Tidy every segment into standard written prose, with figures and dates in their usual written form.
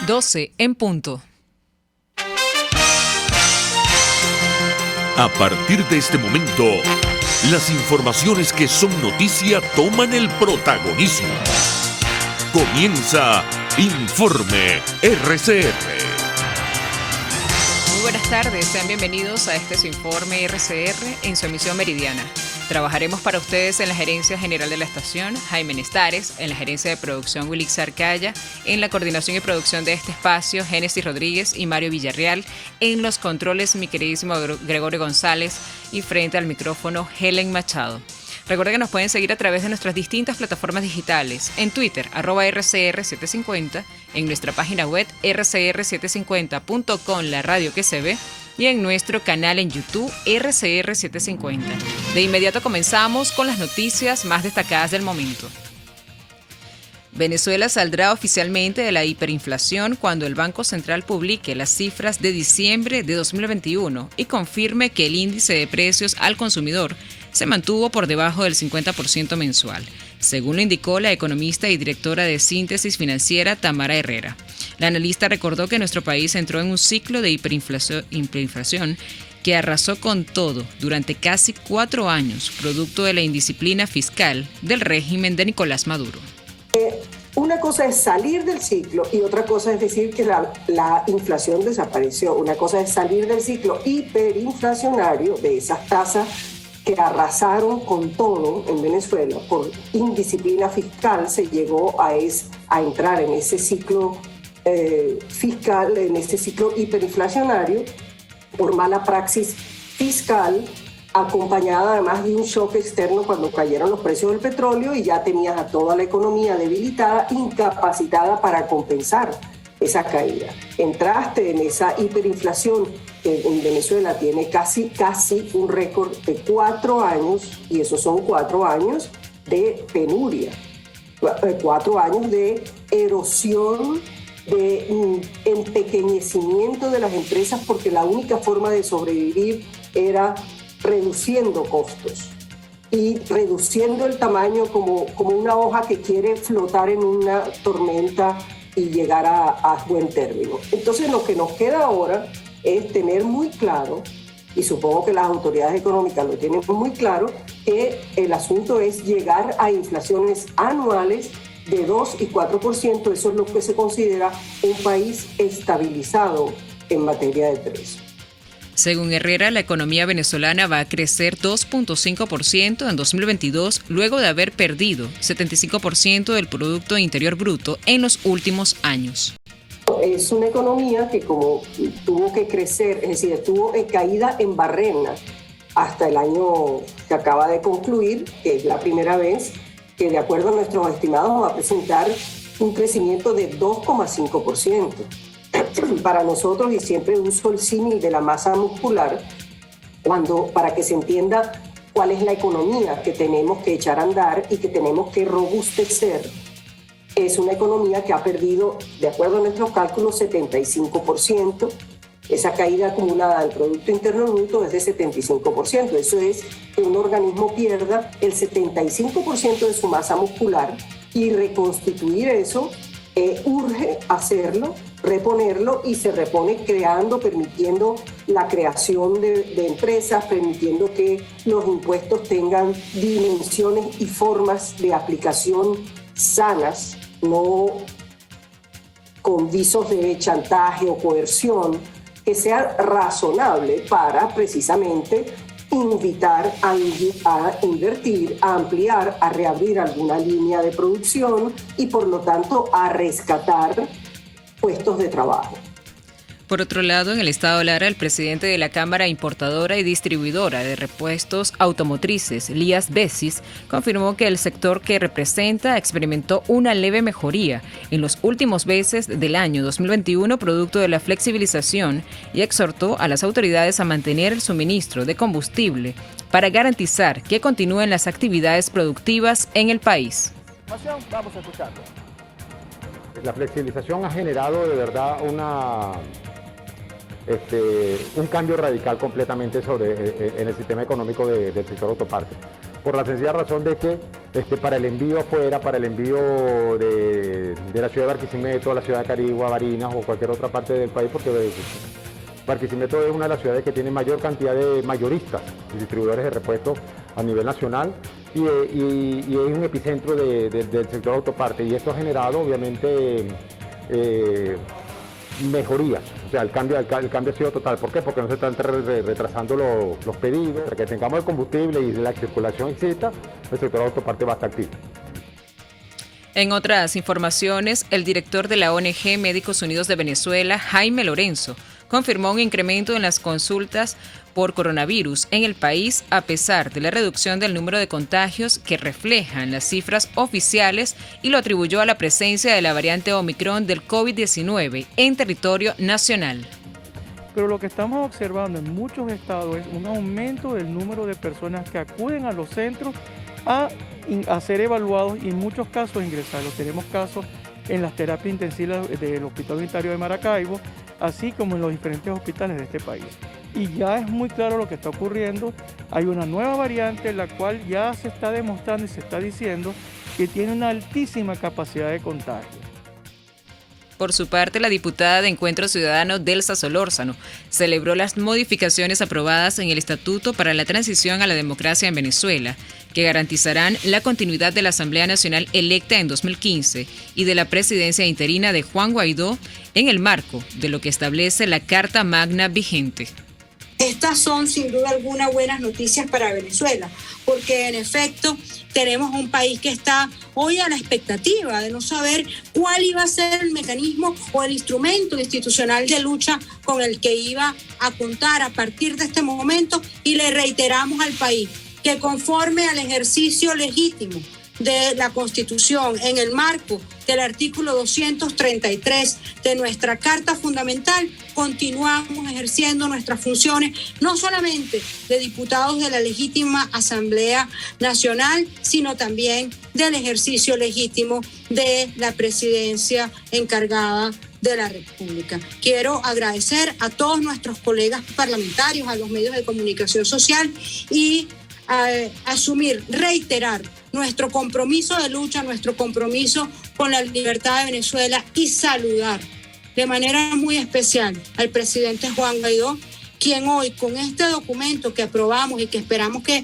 12 en punto. A partir de este momento, las informaciones que son noticia toman el protagonismo. Comienza Informe RCR. Muy buenas tardes, sean bienvenidos a este su Informe RCR en su emisión meridiana. Trabajaremos para ustedes en la Gerencia General de la Estación, Jaime Nestares, en la Gerencia de Producción, Wilix Arcaya, en la Coordinación y Producción de este espacio, Génesis Rodríguez y Mario Villarreal, en los controles, mi queridísimo Gregorio González, y frente al micrófono, Helen Machado. Recuerden que nos pueden seguir a través de nuestras distintas plataformas digitales, en Twitter, @RCR750, en nuestra página web, rcr750.com, la radio que se ve, y en nuestro canal en YouTube, RCR750. De inmediato comenzamos con las noticias más destacadas del momento. Venezuela saldrá oficialmente de la hiperinflación cuando el Banco Central publique las cifras de diciembre de 2021 y confirme que el índice de precios al consumidor se mantuvo por debajo del 50% mensual, según lo indicó la economista y directora de Síntesis Financiera Tamara Herrera. La analista recordó que nuestro país entró en un ciclo de hiperinflación que arrasó con todo durante casi 4 años, producto de la indisciplina fiscal del régimen de Nicolás Maduro. Una cosa es salir del ciclo y otra cosa es decir que la inflación desapareció. Una cosa es salir del ciclo hiperinflacionario de esas tasas que arrasaron con todo en Venezuela. Por indisciplina fiscal se llegó a entrar en ese ciclo fiscal, en ese ciclo hiperinflacionario, por mala praxis fiscal, acompañada además de un shock externo cuando cayeron los precios del petróleo y ya tenías a toda la economía debilitada, incapacitada para compensar esa caída. Entraste en esa hiperinflación que en Venezuela tiene casi un récord de 4 años, y esos son 4 años de penuria, 4 años de erosión, de empequeñecimiento de las empresas, porque la única forma de sobrevivir era reduciendo costos y reduciendo el tamaño como una hoja que quiere flotar en una tormenta y llegar a buen término. Entonces lo que nos queda ahora es tener muy claro, y supongo que las autoridades económicas lo tienen muy claro, que el asunto es llegar a inflaciones anuales de 2 y 4%. Eso es lo que se considera un país estabilizado en materia de precios. Según Herrera, la economía venezolana va a crecer 2.5% en 2022, luego de haber perdido 75% del Producto Interior Bruto en los últimos años. Es una economía que como tuvo que crecer, es decir, estuvo caída en barrena hasta el año que acaba de concluir, que es la primera vez que, de acuerdo a nuestros estimados, va a presentar un crecimiento de 2,5%. Para nosotros, y siempre uso el símil de la masa muscular, para que se entienda cuál es la economía que tenemos que echar a andar y que tenemos que robustecer, es una economía que ha perdido, de acuerdo a nuestros cálculos, 75%. Esa caída acumulada del Producto Interno Bruto es de 75%. Eso es que un organismo pierda el 75% de su masa muscular, y reconstituir eso urge hacerlo, reponerlo, y se repone creando, permitiendo la creación de empresas, permitiendo que los impuestos tengan dimensiones y formas de aplicación sanas, no con visos de chantaje o coerción, que sea razonable para precisamente invitar a invertir, a ampliar, a reabrir alguna línea de producción y por lo tanto a rescatar puestos de trabajo. Por otro lado, en el estado Lara, el presidente de la Cámara Importadora y Distribuidora de Repuestos Automotrices, Lías Besis, confirmó que el sector que representa experimentó una leve mejoría en los últimos meses del año 2021 producto de la flexibilización, y exhortó a las autoridades a mantener el suministro de combustible para garantizar que continúen las actividades productivas en el país. Vamos a escucharlo. La flexibilización ha generado de verdad un cambio radical completamente en el sistema económico del sector autoparte, por la sencilla razón de que para el envío afuera, para el envío de la ciudad de Barquisimeto, la ciudad de Carigua, Barinas o cualquier otra parte del país, porque Barquisimeto es una de las ciudades que tiene mayor cantidad de mayoristas y distribuidores de repuestos a nivel nacional y es un epicentro del sector autoparte, y esto ha generado obviamente mejorías, o sea, el cambio ha sido total. ¿Por qué? Porque no se están retrasando los pedidos, para que tengamos el combustible y la circulación exista, el sector autoparte va a estar activo. En otras informaciones, el director de la ONG Médicos Unidos de Venezuela, Jaime Lorenzo, confirmó un incremento en las consultas por coronavirus en el país a pesar de la reducción del número de contagios que reflejan las cifras oficiales, y lo atribuyó a la presencia de la variante Omicron del COVID-19 en territorio nacional. Pero lo que estamos observando en muchos estados es un aumento del número de personas que acuden a los centros a ser evaluados y en muchos casos ingresados. Tenemos casos en las terapias intensivas del Hospital Unitario de Maracaibo, así como en los diferentes hospitales de este país. Y ya es muy claro lo que está ocurriendo. Hay una nueva variante, la cual ya se está demostrando y se está diciendo que tiene una altísima capacidad de contagio. Por su parte, la diputada de Encuentro Ciudadano, Delsa Solórzano, celebró las modificaciones aprobadas en el Estatuto para la Transición a la Democracia en Venezuela, que garantizarán la continuidad de la Asamblea Nacional electa en 2015 y de la presidencia interina de Juan Guaidó en el marco de lo que establece la Carta Magna vigente. Estas son sin duda alguna buenas noticias para Venezuela, porque en efecto tenemos un país que está hoy a la expectativa de no saber cuál iba a ser el mecanismo o el instrumento institucional de lucha con el que iba a contar a partir de este momento, y le reiteramos al país que conforme al ejercicio legítimo de la Constitución en el marco del artículo 233 de nuestra Carta Fundamental, continuamos ejerciendo nuestras funciones no solamente de diputados de la legítima Asamblea Nacional, sino también del ejercicio legítimo de la presidencia encargada de la República. Quiero agradecer a todos nuestros colegas parlamentarios, a los medios de comunicación social y reiterar nuestro compromiso de lucha, nuestro compromiso con la libertad de Venezuela, y saludar de manera muy especial al presidente Juan Guaidó, quien hoy con este documento que aprobamos y que esperamos que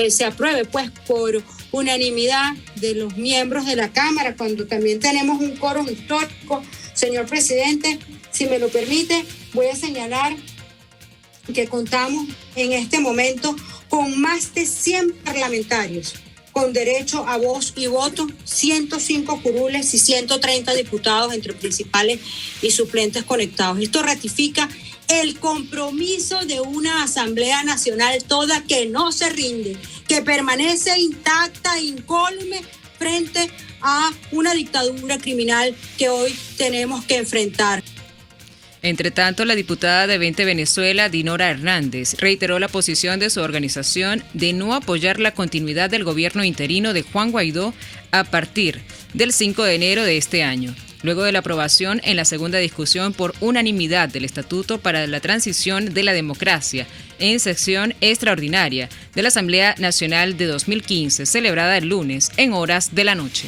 se apruebe pues por unanimidad de los miembros de la Cámara, cuando también tenemos un quórum histórico. Señor presidente, si me lo permite, voy a señalar que contamos en este momento con más de 100 parlamentarios con derecho a voz y voto, 105 curules y 130 diputados entre principales y suplentes conectados. Esto ratifica el compromiso de una Asamblea Nacional toda que no se rinde, que permanece intacta e incólume frente a una dictadura criminal que hoy tenemos que enfrentar. Entre tanto, la diputada de 20 Venezuela, Dinora Hernández, reiteró la posición de su organización de no apoyar la continuidad del gobierno interino de Juan Guaidó a partir del 5 de enero de este año, luego de la aprobación en la segunda discusión por unanimidad del Estatuto para la Transición de la Democracia en sesión extraordinaria de la Asamblea Nacional de 2015, celebrada el lunes en horas de la noche.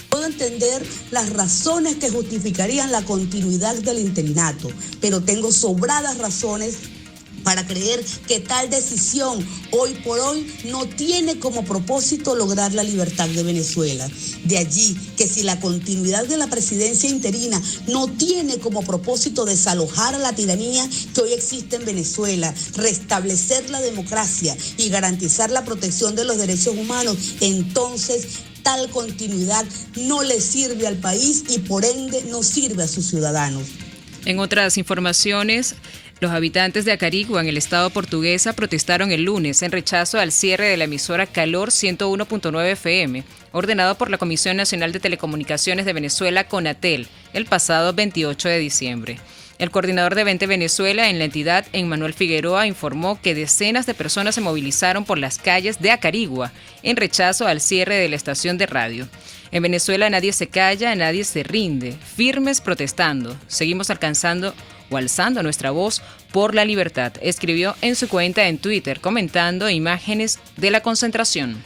Puedo entender las razones que justificarían la continuidad del interinato, pero tengo sobradas razones para creer que tal decisión hoy por hoy no tiene como propósito lograr la libertad de Venezuela. De allí que si la continuidad de la presidencia interina no tiene como propósito desalojar a la tiranía que hoy existe en Venezuela, restablecer la democracia y garantizar la protección de los derechos humanos, entonces tal continuidad no le sirve al país y por ende no sirve a sus ciudadanos. En otras informaciones, los habitantes de Acarigua, en el estado portuguesa, protestaron el lunes en rechazo al cierre de la emisora Calor 101.9 FM, ordenado por la Comisión Nacional de Telecomunicaciones de Venezuela, CONATEL, el pasado 28 de diciembre. El coordinador de 20 Venezuela en la entidad, Emmanuel Figueroa, informó que decenas de personas se movilizaron por las calles de Acarigua en rechazo al cierre de la estación de radio. En Venezuela nadie se calla, nadie se rinde, firmes protestando. Seguimos alzando nuestra voz por la libertad, escribió en su cuenta en Twitter, comentando imágenes de la concentración.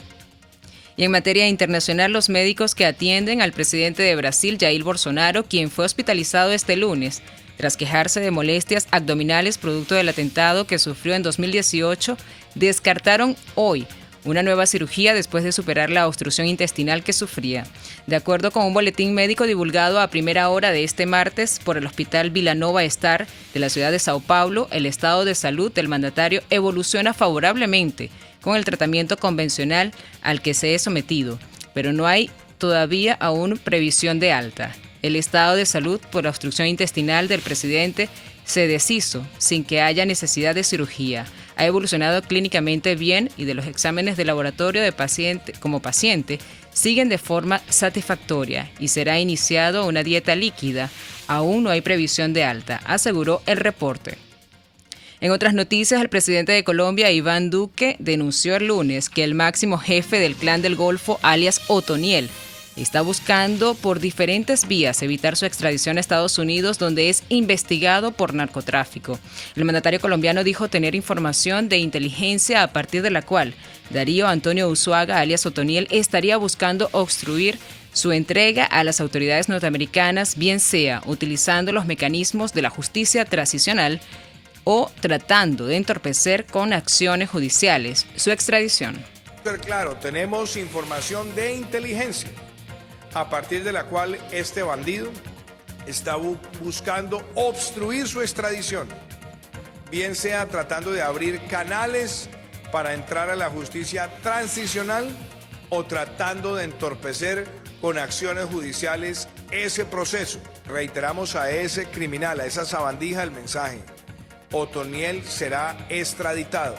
Y en materia internacional, los médicos que atienden al presidente de Brasil, Jair Bolsonaro, quien fue hospitalizado este lunes tras quejarse de molestias abdominales producto del atentado que sufrió en 2018, descartaron hoy una nueva cirugía después de superar la obstrucción intestinal que sufría. De acuerdo con un boletín médico divulgado a primera hora de este martes por el Hospital Vila Nova Star de la ciudad de Sao Paulo, el estado de salud del mandatario evoluciona favorablemente con el tratamiento convencional al que se es sometido, pero no hay todavía aún previsión de alta. El estado de salud por la obstrucción intestinal del presidente se deshizo sin que haya necesidad de cirugía. Ha evolucionado clínicamente bien y de los exámenes de laboratorio de paciente siguen de forma satisfactoria y será iniciado una dieta líquida. Aún no hay previsión de alta, aseguró el reporte. En otras noticias, el presidente de Colombia, Iván Duque, denunció el lunes que el máximo jefe del Clan del Golfo, alias Otoniel, está buscando por diferentes vías evitar su extradición a Estados Unidos, donde es investigado por narcotráfico. El mandatario colombiano dijo tener información de inteligencia a partir de la cual Darío Antonio Usuaga, alias Otoniel, estaría buscando obstruir su entrega a las autoridades norteamericanas, bien sea utilizando los mecanismos de la justicia transicional o tratando de entorpecer con acciones judiciales su extradición. Claro, tenemos información de inteligencia a partir de la cual este bandido está buscando obstruir su extradición, bien sea tratando de abrir canales para entrar a la justicia transicional o tratando de entorpecer con acciones judiciales ese proceso. Reiteramos a ese criminal, a esa sabandija, el mensaje: Otoniel será extraditado,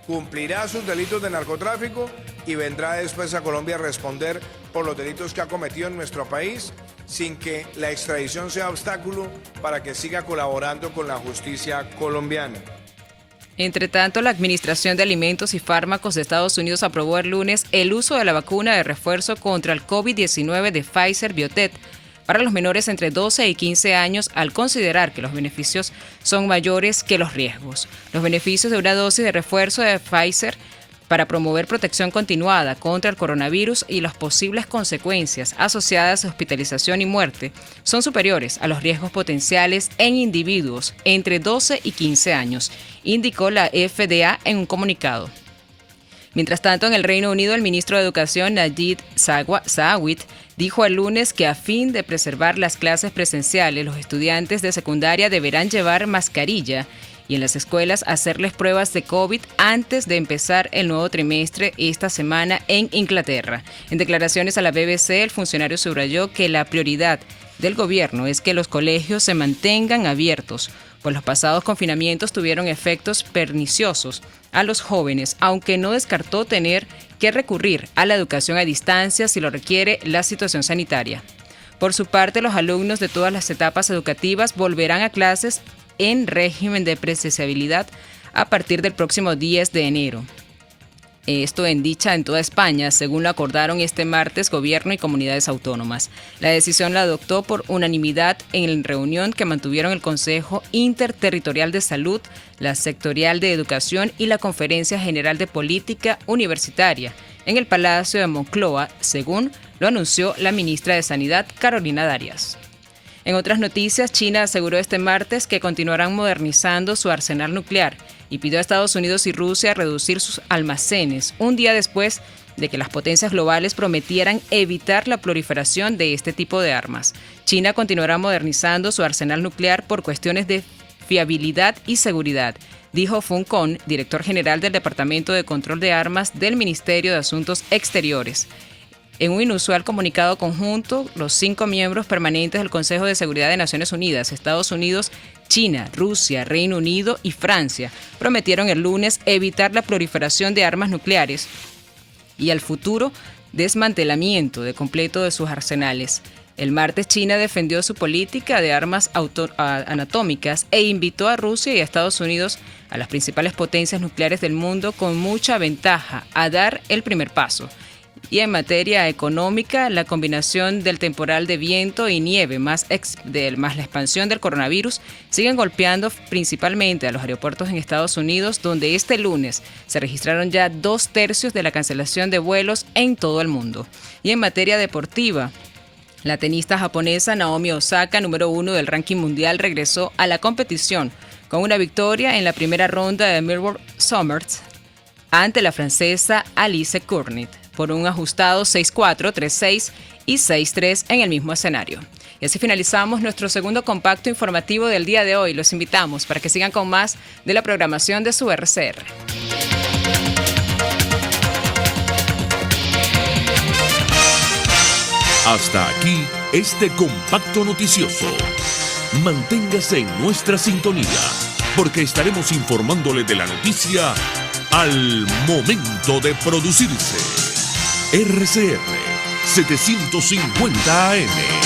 cumplirá sus delitos de narcotráfico y vendrá después a Colombia a responder por los delitos que ha cometido en nuestro país, sin que la extradición sea obstáculo para que siga colaborando con la justicia colombiana. Entre tanto, la Administración de Alimentos y Fármacos de Estados Unidos aprobó el lunes el uso de la vacuna de refuerzo contra el COVID-19 de Pfizer-BioNTech para los menores entre 12 y 15 años, al considerar que los beneficios son mayores que los riesgos. Los beneficios de una dosis de refuerzo de Pfizer para promover protección continuada contra el coronavirus y las posibles consecuencias asociadas a hospitalización y muerte son superiores a los riesgos potenciales en individuos entre 12 y 15 años, indicó la FDA en un comunicado. Mientras tanto, en el Reino Unido, el ministro de Educación, Najib Razak, dijo el lunes que a fin de preservar las clases presenciales, los estudiantes de secundaria deberán llevar mascarilla y en las escuelas hacerles pruebas de COVID antes de empezar el nuevo trimestre esta semana en Inglaterra. En declaraciones a la BBC, el funcionario subrayó que la prioridad del gobierno es que los colegios se mantengan abiertos, pues los pasados confinamientos tuvieron efectos perniciosos a los jóvenes, aunque no descartó tener que recurrir a la educación a distancia si lo requiere la situación sanitaria. Por su parte, los alumnos de todas las etapas educativas volverán a clases en régimen de presencialidad a partir del próximo 10 de enero. Esto en toda España, según lo acordaron este martes gobierno y comunidades autónomas. La decisión la adoptó por unanimidad en la reunión que mantuvieron el Consejo Interterritorial de Salud, la Sectorial de Educación y la Conferencia General de Política Universitaria en el Palacio de Moncloa, según lo anunció la ministra de Sanidad, Carolina Darias. En otras noticias, China aseguró este martes que continuarán modernizando su arsenal nuclear y pidió a Estados Unidos y Rusia reducir sus almacenes un día después de que las potencias globales prometieran evitar la proliferación de este tipo de armas. China continuará modernizando su arsenal nuclear por cuestiones de fiabilidad y seguridad, dijo Fun Con, director general del Departamento de Control de Armas del Ministerio de Asuntos Exteriores. En un inusual comunicado conjunto, los 5 miembros permanentes del Consejo de Seguridad de Naciones Unidas, Estados Unidos, China, Rusia, Reino Unido y Francia, prometieron el lunes evitar la proliferación de armas nucleares y al futuro desmantelamiento de completo de sus arsenales. El martes, China defendió su política de armas anatómicas e invitó a Rusia y a Estados Unidos, a las principales potencias nucleares del mundo con mucha ventaja, a dar el primer paso. Y en materia económica, la combinación del temporal de viento y nieve más la expansión del coronavirus siguen golpeando principalmente a los aeropuertos en Estados Unidos, donde este lunes se registraron ya 2/3 de la cancelación de vuelos en todo el mundo. Y en materia deportiva, la tenista japonesa Naomi Osaka, número 1 del ranking mundial, regresó a la competición con una victoria en la primera ronda de Melbourne Summers ante la francesa Alice Cournit por un ajustado 6-4, 3-6 y 6-3 en el mismo escenario. Y así finalizamos nuestro segundo compacto informativo del día de hoy. Los invitamos para que sigan con más de la programación de su RCR. Hasta aquí este compacto noticioso. Manténgase en nuestra sintonía, porque estaremos informándole de la noticia al momento de producirse. RCR 750 AM.